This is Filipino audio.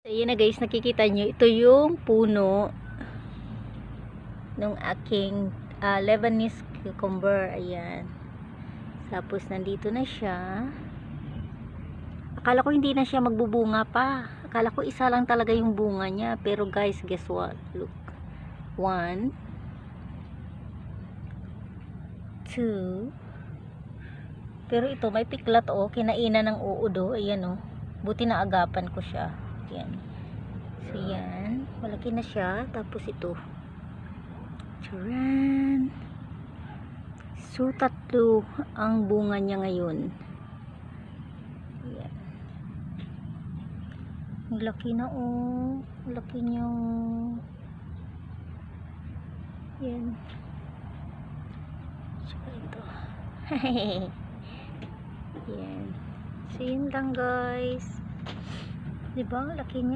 So, yun na guys, nakikita nyo, ito yung puno ng aking Lebanese cucumber. Ayan. Tapos, nandito na siya. Akala ko hindi na siya magbubunga pa. Akala ko isa lang talaga yung bunga niya. Pero guys, guess what? Look. 1, 2. Pero ito, may piklat oh. Kinainan ng uod oh. Ayan oh. Buti na agapan ko siya. Ayan. So, yan. Malaki na siya. Tapos ito. Charan. So, 3 ang bunga niya ngayon. Ayan. Ang laki na oh. Ang laki niya oh. Ayan. Saka ito. Ayan. So, yun lang guys. Diba? Laki niya.